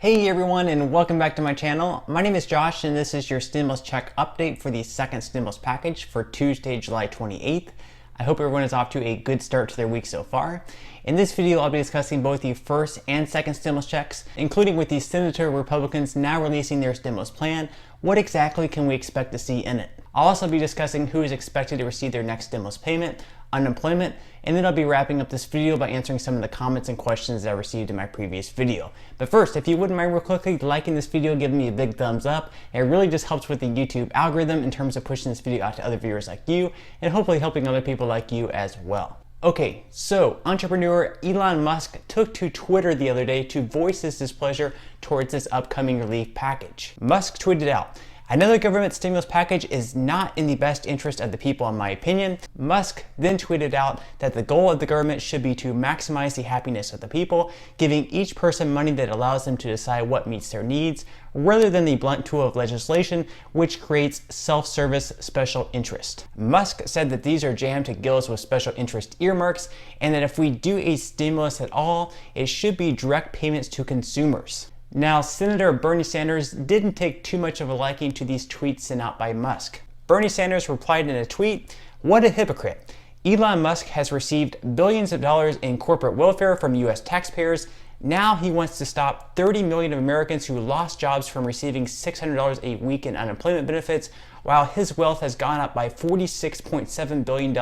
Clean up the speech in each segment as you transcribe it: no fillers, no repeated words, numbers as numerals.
Hey everyone, and welcome back to my channel. My name is Josh and this is your stimulus check update for the second stimulus package for Tuesday, July 28th. I hope everyone is off to a good start to their week so far. In this video, I'll be discussing both the first and second stimulus checks, including with the Senator Republicans now releasing their stimulus plan. What exactly can we expect to see in it? I'll also be discussing who is expected to receive their next stimulus payment, unemployment, and then I'll be wrapping up this video by answering some of the comments and questions that I received in my previous video. But first, if you wouldn't mind real quickly liking this video, giving me a big thumbs up. It really just helps with the YouTube algorithm in terms of pushing this video out to other viewers like you, and hopefully helping other people like you as well. Okay, so entrepreneur Elon Musk took to Twitter the other day to voice his displeasure towards this upcoming relief package. Musk tweeted out, "Another government stimulus package is not in the best interest of the people in my opinion." Musk then tweeted out that the goal of the government should be to maximize the happiness of the people, giving each person money that allows them to decide what meets their needs, rather than the blunt tool of legislation, which creates self-service special interest. Musk said that these are jammed to gills with special interest earmarks, and that if we do a stimulus at all, it should be direct payments to consumers. Now, Senator Bernie Sanders didn't take too much of a liking to these tweets sent out by Musk. Bernie Sanders replied in a tweet, "What a hypocrite. Elon Musk has received billions of dollars in corporate welfare from US taxpayers. Now he wants to stop 30 million of Americans who lost jobs from receiving $600 a week in unemployment benefits, while his wealth has gone up by $46.7 billion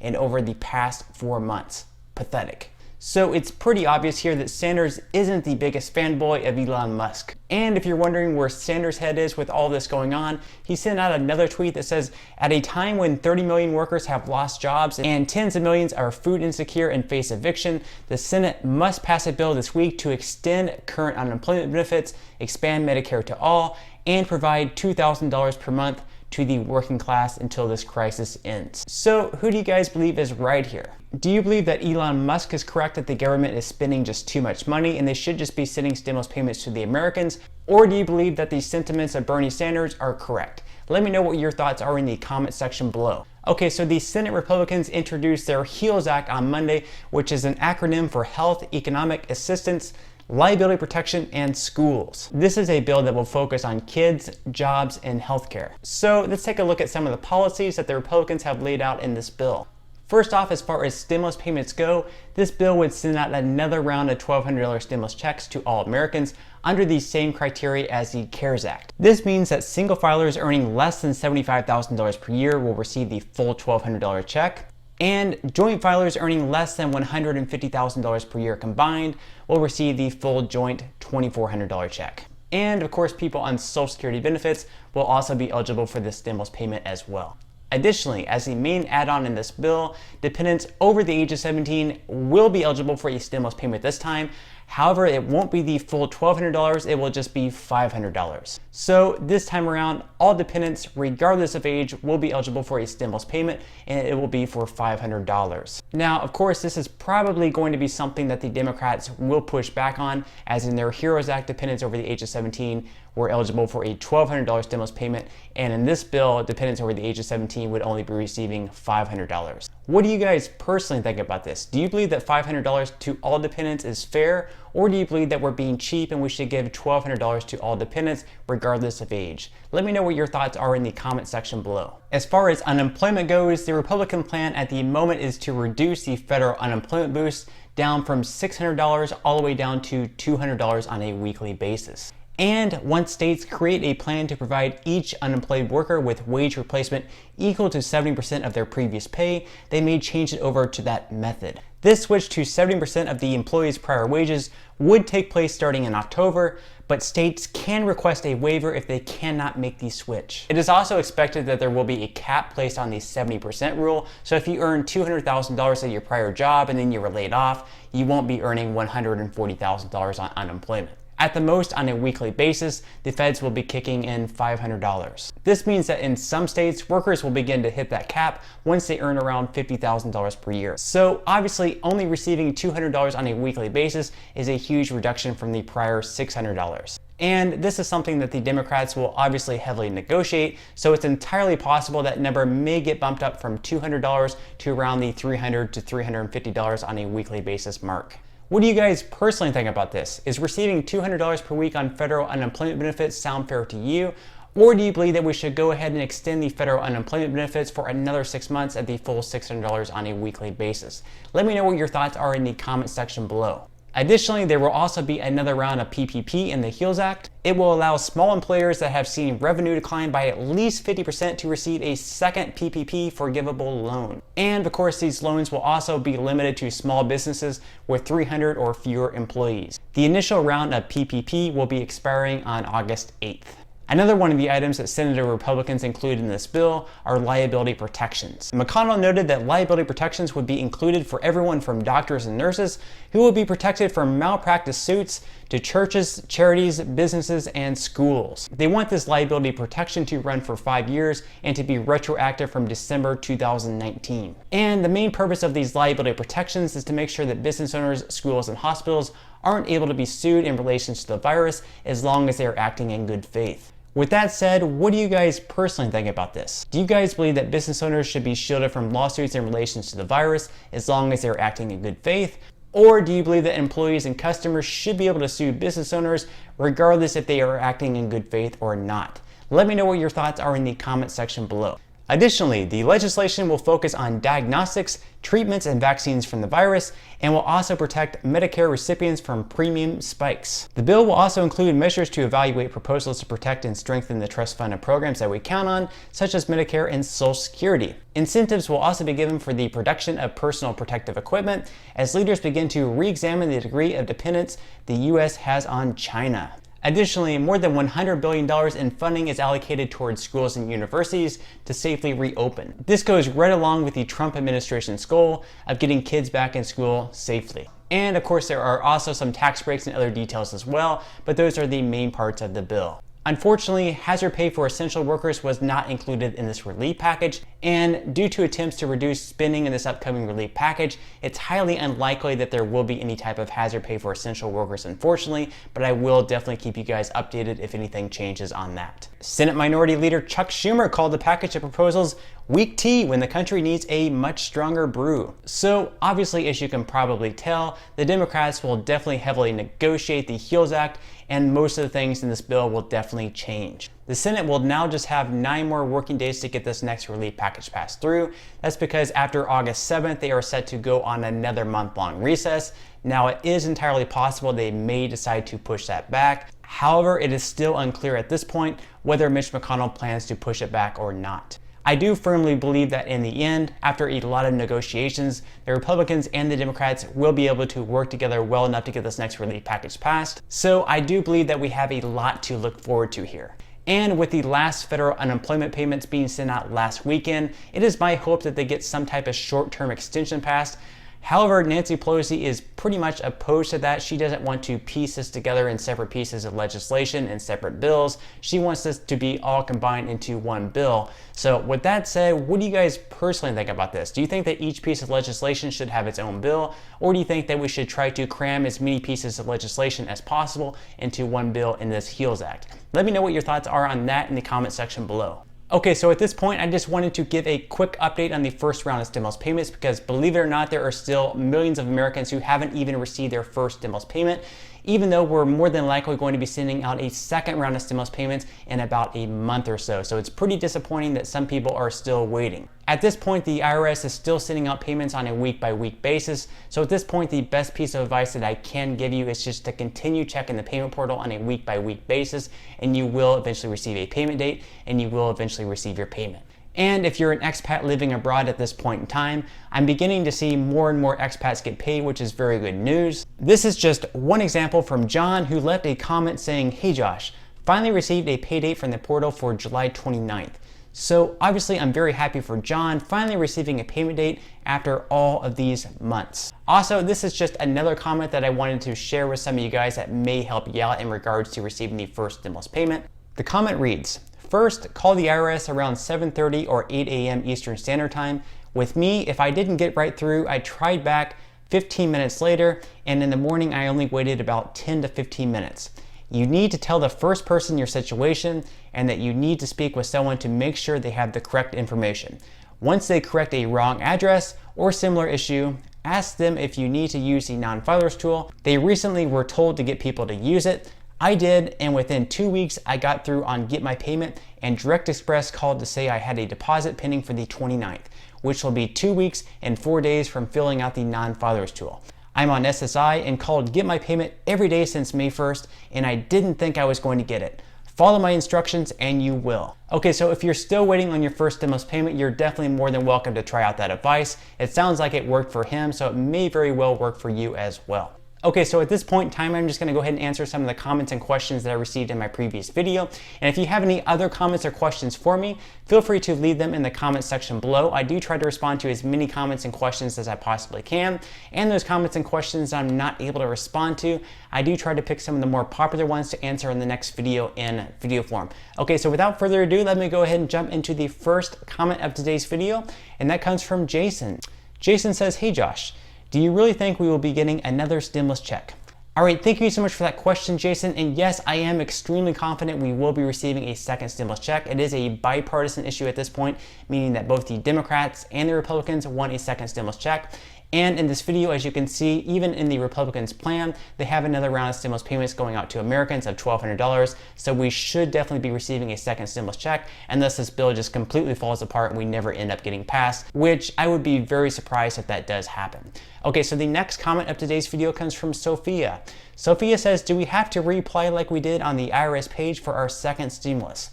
in over the past 4 months. Pathetic." So it's pretty obvious here that Sanders isn't the biggest fanboy of Elon Musk. And if you're wondering where Sanders' head is with all this going on, he sent out another tweet that says, "At a time when 30 million workers have lost jobs and tens of millions are food insecure and face eviction, the Senate must pass a bill this week to extend current unemployment benefits, expand Medicare to all, and provide $2,000 per month to the working class until this crisis ends." So who do you guys believe is right here? Do you believe that Elon Musk is correct that the government is spending just too much money and they should just be sending stimulus payments to the Americans? Or do you believe that the sentiments of Bernie Sanders are correct? Let me know what your thoughts are in the comment section below. Okay, so the Senate Republicans introduced their HEALS Act on Monday, which is an acronym for Health, Economic Assistance, Liability Protection, and Schools. This is a bill that will focus on kids, jobs, and healthcare. So let's take a look at some of the policies that the Republicans have laid out in this bill. First off, as far as stimulus payments go, this bill would send out another round of $1,200 stimulus checks to all Americans under the same criteria as the CARES Act. This means that single filers earning less than $75,000 per year will receive the full $1,200 check, and joint filers earning less than $150,000 per year combined will receive the full joint $2,400 check. And of course, people on Social Security benefits will also be eligible for this stimulus payment as well. Additionally, as the main add-on in this bill, dependents over the age of 17 will be eligible for a stimulus payment this time. However, it won't be the full $1,200, it will just be $500. So this time around, all dependents, regardless of age, will be eligible for a stimulus payment, and it will be for $500. Now, of course, this is probably going to be something that the Democrats will push back on, as in their HEROES Act, dependents over the age of 17 were eligible for a $1,200 stimulus payment, and in this bill, dependents over the age of 17 would only be receiving $500. What do you guys personally think about this? Do you believe that $500 to all dependents is fair, or do you believe that we're being cheap and we should give $1,200 to all dependents regardless of age? Let me know what your thoughts are in the comment section below. As far as unemployment goes, the Republican plan at the moment is to reduce the federal unemployment boost down from $600 all the way down to $200 on a weekly basis. And once states create a plan to provide each unemployed worker with wage replacement equal to 70% of their previous pay, they may change it over to that method. This switch to 70% of the employee's prior wages would take place starting in October, but states can request a waiver if they cannot make the switch. It is also expected that there will be a cap placed on the 70% rule, so if you earn $200,000 at your prior job and then you were laid off, you won't be earning $140,000 on unemployment. At the most, on a weekly basis, the feds will be kicking in $500. This means that in some states, workers will begin to hit that cap once they earn around $50,000 per year. So obviously, only receiving $200 on a weekly basis is a huge reduction from the prior $600. And this is something that the Democrats will obviously heavily negotiate, so it's entirely possible that number may get bumped up from $200 to around the $300 to $350 on a weekly basis mark. What do you guys personally think about this? Is receiving $200 per week on federal unemployment benefits sound fair to you? Or do you believe that we should go ahead and extend the federal unemployment benefits for another 6 months at the full $600 on a weekly basis? Let me know what your thoughts are in the comment section below. Additionally, there will also be another round of PPP in the HEALS Act. It will allow small employers that have seen revenue decline by at least 50% to receive a second PPP forgivable loan. And of course, these loans will also be limited to small businesses with 300 or fewer employees. The initial round of PPP will be expiring on August 8th. Another one of the items that Senator Republicans included in this bill are liability protections. McConnell noted that liability protections would be included for everyone from doctors and nurses who will be protected from malpractice suits to churches, charities, businesses, and schools. They want this liability protection to run for 5 years and to be retroactive from December 2019. And the main purpose of these liability protections is to make sure that business owners, schools, and hospitals aren't able to be sued in relation to the virus as long as they are acting in good faith. With that said, what do you guys personally think about this? Do you guys believe that business owners should be shielded from lawsuits in relation to the virus as long as they're acting in good faith? Or do you believe that employees and customers should be able to sue business owners regardless if they are acting in good faith or not? Let me know what your thoughts are in the comment section below. Additionally, the legislation will focus on diagnostics, treatments, and vaccines from the virus, and will also protect Medicare recipients from premium spikes. The bill will also include measures to evaluate proposals to protect and strengthen the trust fund and programs that we count on, such as Medicare and Social Security. Incentives will also be given for the production of personal protective equipment as leaders begin to re-examine the degree of dependence the U.S. has on China. Additionally, more than $100 billion in funding is allocated towards schools and universities to safely reopen. This goes right along with the Trump administration's goal of getting kids back in school safely. And of course, there are also some tax breaks and other details as well, but those are the main parts of the bill. Unfortunately, hazard pay for essential workers was not included in this relief package, and due to attempts to reduce spending in this upcoming relief package, it's highly unlikely that there will be any type of hazard pay for essential workers, unfortunately, but I will definitely keep you guys updated if anything changes on that. Senate Minority Leader Chuck Schumer called the package of proposals weak tea when the country needs a much stronger brew. So obviously, as you can probably tell, the Democrats will definitely heavily negotiate the HEALS Act, and most of the things in this bill will definitely change. The Senate will now just have 9 more working days to get this next relief package passed through. That's because after August 7th, they are set to go on another month-long recess. Now, it is entirely possible they may decide to push that back. However, it is still unclear at this point whether Mitch McConnell plans to push it back or not. I do firmly believe that in the end, after a lot of negotiations, the Republicans and the Democrats will be able to work together well enough to get this next relief package passed. So I do believe that we have a lot to look forward to here. And with the last federal unemployment payments being sent out last weekend, it is my hope that they get some type of short-term extension passed. However, Nancy Pelosi is pretty much opposed to that. She doesn't want to piece this together in separate pieces of legislation and separate bills. She wants this to be all combined into one bill. So with that said, what do you guys personally think about this? Do you think that each piece of legislation should have its own bill? Or do you think that we should try to cram as many pieces of legislation as possible into one bill in this HEALS Act? Let me know what your thoughts are on that in the comment section below. Okay, so at this point, I just wanted to give a quick update on the first round of stimulus payments because believe it or not, there are still millions of Americans who haven't even received their first stimulus payment, even though we're more than likely going to be sending out a second round of stimulus payments in about a month or so. So it's pretty disappointing that some people are still waiting. At this point, the IRS is still sending out payments on a week-by-week basis. So at this point, the best piece of advice that I can give you is just to continue checking the payment portal on a week-by-week basis, and you will eventually receive a payment date, and you will eventually receive your payment. And if you're an expat living abroad at this point in time, I'm beginning to see more and more expats get paid, which is very good news. This is just one example from John, who left a comment saying, "Hey Josh, finally received a pay date from the portal for July 29th. So obviously I'm very happy for John finally receiving a payment date after all of these months. Also, this is just another comment that I wanted to share with some of you guys that may help you out in regards to receiving the first stimulus payment. The comment reads, "First, call the IRS around 7:30 or 8 a.m. Eastern Standard Time. With me, if I didn't get right through, I tried back 15 minutes later, and in the morning I only waited about 10 to 15 minutes. You need to tell the first person your situation and that you need to speak with someone to make sure they have the correct information. Once they correct a wrong address or similar issue, Ask them if you need to use the non-filers tool. They recently were told to get people to use it. I did, and within 2 weeks, I got through on Get My Payment, and Direct Express called to say I had a deposit pending for the 29th, which will be 2 weeks and 4 days from filling out the non-filers tool. I'm on SSI and called Get My Payment every day since May 1st, and I didn't think I was going to get it. Follow my instructions and you will. Okay, so if you're still waiting on your first stimulus payment, you're definitely more than welcome to try out that advice. It sounds like it worked for him, so it may very well work for you as well. Okay, so at this point in time, I'm just gonna go ahead and answer some of the comments and questions that I received in my previous video. And if you have any other comments or questions for me, feel free to leave them in the comments section below. I do try to respond to as many comments and questions as I possibly can. And those comments and questions I'm not able to respond to, I do try to pick some of the more popular ones to answer in the next video in video form. Okay, so without further ado, let me go ahead and jump into the first comment of today's video. And that comes from Jason. Jason says, "Hey Josh, do you really think we will be getting another stimulus check?" All right, thank you so much for that question, Jason. And yes, I am extremely confident we will be receiving a second stimulus check. It is a bipartisan issue at this point, meaning that both the Democrats and the Republicans want a second stimulus check. And in this video, as you can see, even in the Republicans' plan, they have another round of stimulus payments going out to Americans of $1,200. So we should definitely be receiving a second stimulus check, unless this bill just completely falls apart and we never end up getting passed, which I would be very surprised if that does happen. Okay, so the next comment of today's video comes from Sophia. Sophia says, "Do we have to reapply like we did on the IRS page for our second stimulus?"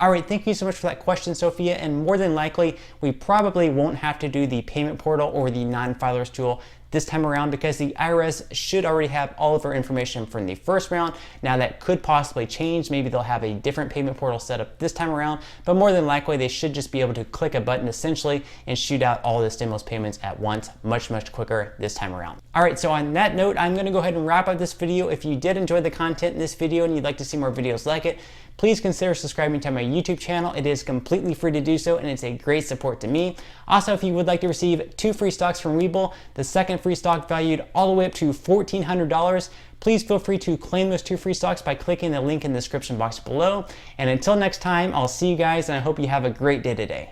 All right, thank you so much for that question, Sophia, and more than likely, we probably won't have to do the payment portal or the non-filers tool this time around because the IRS should already have all of our information from the first round. Now that could possibly change. Maybe they'll have a different payment portal set up this time around, but more than likely they should just be able to click a button essentially and shoot out all the stimulus payments at once, much quicker this time around. All right, so on that note, I'm gonna go ahead and wrap up this video. If you did enjoy the content in this video and you'd like to see more videos like it, please consider subscribing to my YouTube channel. It is completely free to do so, and it's a great support to me. Also, if you would like to receive 2 free stocks from Webull, the second free stock valued all the way up to $1,400, please feel free to claim those 2 free stocks by clicking the link in the description box below. And until next time, I'll see you guys, and I hope you have a great day today.